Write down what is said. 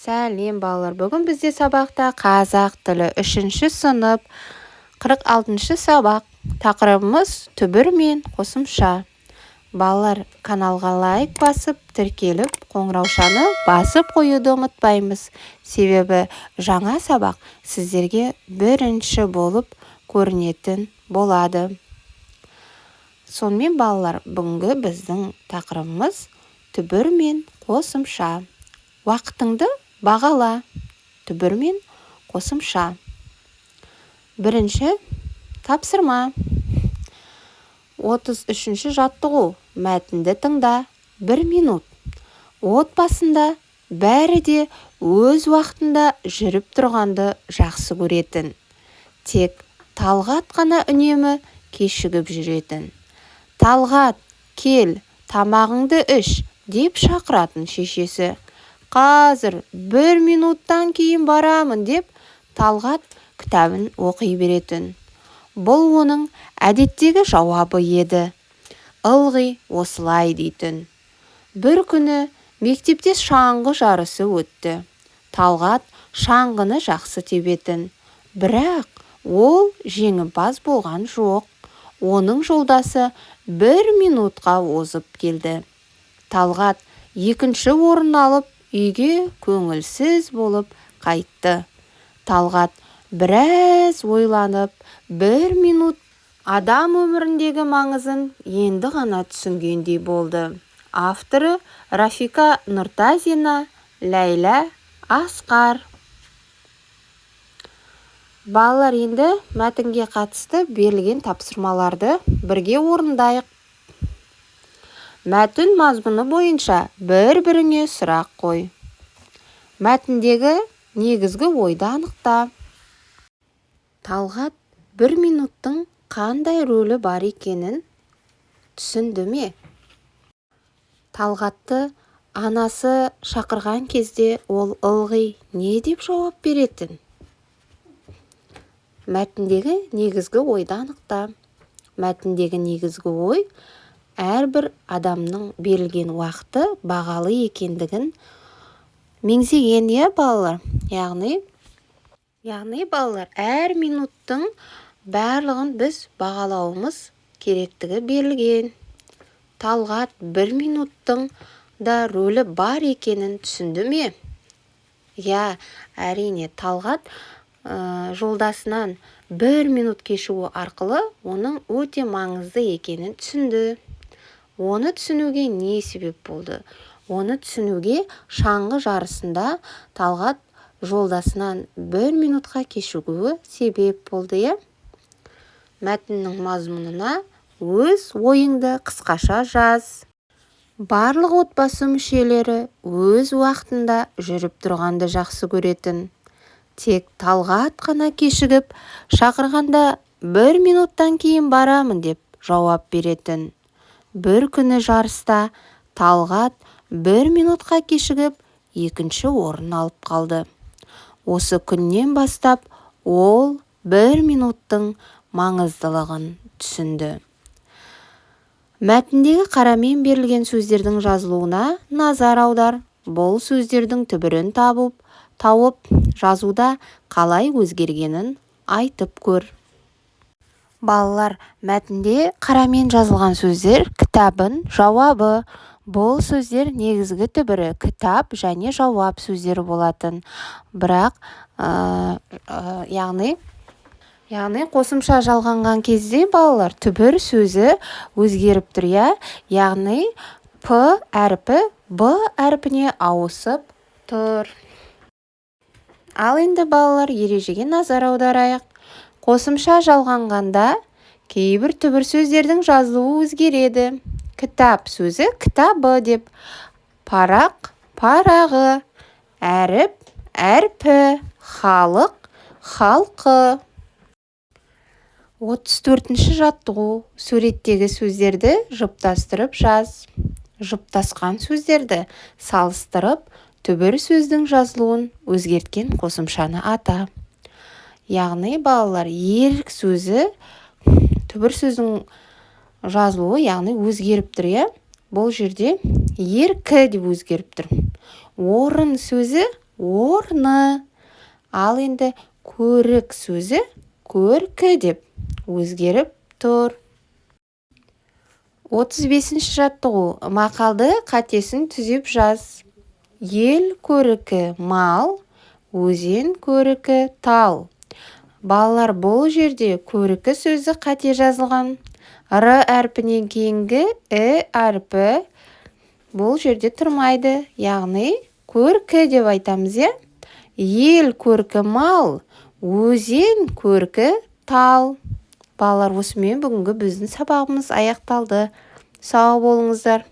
Сәлем балалар. Бүгін бізде сабақта қазақ тілі 3-ші сынып 46-шы сабақ. Тақырыбымыз түбір мен қосымша. Балалар, каналға лайк басып, тіркеліп, қоңыраушаны басып қоюды ұмытпаймыз. Себебі жаңа сабақ сіздерге бірінші болып көрінетін болады. Сонымен балалар, бүгінгі біздің тақырыбымыз түбір мен қосымша. Уақытыңды бағала. Түбір мен қосымша. Бірінші тапсырма. 33-ші жаттығу. Мәтінді тыңда. 1 минут. Отбасында бәрі де өз уақытында жүріп тұрғанды жақсы көретін. Тек Талғат қана үнемі кешігіп жүретін. Талғат, кел, тамағыңды іш, деп шақыратын шешесі. Қазір 1 минуттан кейін барамын деп Талғат кітабын оқи беретін. Бұл оның әдеттегі жауабы еді. Ылғи осылай дейтін. Бір күні мектепте шаңғы жарысы өтті. Талғат шаңғыны жақсы тебетін. Бірақ ол жеңімпаз болған жоқ. Оның жолдасы 1 минутқа озып келді. Талғат екінші орын алып, үйге көңілсіз болып қайтты. Талғат біраз ойланып, 1 минут адам өміріндегі маңызын енді ғана түсінгендей болды. Авторы Рафика Нұртазина, Ләйла Асқар. Балалар, енді мәтінге қатысты берілген тапсырмаларды бірге орындайық. Мәтін мазмұны бойынша бір-біріңе сұрақ қой. Мәтіндегі негізгі ойды анықта. Талғат 1 минуттың қандай рөлі бар екенін түсінді ме? Талғатты анасы шақырған кезде ол ылғи не деп жауап беретін? Мәтіндегі негізгі ойды анықта. Мәтіндегі негізгі ой әрбір адамның берілген уақыты бағалы екендігін меңзеген, балалар. Яғни балалар, әр минуттың барлығын біз бағалауымыз керектігі берілген. Талғат 1 минуттың да рөлі бар екенін түсінді ме? Әрине, Талғат жолдасынан 1 минут кешігу арқылы оның өте маңызды екенін түсінді. Оны түсінуге не себеп болды? Оны түсінуге шаңғы жарысында Талғат жолдасынан 1 минутқа кешігуі себеп болды. Мәтіннің мазмұнына өз ойыңды қысқаша жаз. Барлық отбасы мүшелері өз уақытында жүріп тұрғанды жақсы көретін. Тек Талғат қана кешігіп, шақырғанда 1 минуттан кейін барамын деп жауап беретін. Бір күні жарыста Талғат 1 минутқа кешігіп, екінші орын алып қалды. Осы күннен бастап ол 1 минуттың маңыздылығын түсінді. Мәтіндегі қарамен берілген сөздердің жазылуына назар аудар. Бұл сөздердің түбірін тауып жазуда қалай өзгергенін айтып көр. Балалар, мәтінде қарамен жазылған сөздер кітабын жауабы. Бұл сөздер негізгі түбірі кітап және жауап сөздері болатын. Бірақ, яғни қосымша жалғанған кезде балалар түбір сөзі өзгеріп тұр. Яғни П әрпі Б әрпіне ауысып тұр. Ал енді балалар, ережеге назар аударайық. Қосымша жалғанғанда кейбір түбір сөздердің жазылуы өзгереді. Кітап сөзі кітабы деп, парақ парағы, әріп әрпі, халық халқы. 34-ші жаттығу. Суреттегі сөздерді жұптастырып жаз. Жұптасқан сөздерді салыстырып, түбір сөздің жазылуын өзгерткен қосымшаны ата. Яғни балалар, ерік сөзі түбір сөздің жазылуы, яғни өзгеріп тұр. Бұл жерде еркі деп өзгеріп тұр. Орын сөзі орны. Ал енді көрік сөзі көркі деп өзгеріп тұр. 35-ші жаттығу. Мақалды қатесін түзеп жаз. Ел көрікі мал, өзен көрікі тал. Балалар, бұл жерде көрікі сөзі қате жазылған. Р әрпінен кейінгі әрпі бұл жерде тұрмайды. Яғни көркі деп айтамыз, е? Ел көркі мал, өзен көркі тал. Балалар, осымен бүгінгі біздің сабағымыз аяқталды. Сау болыңыздар.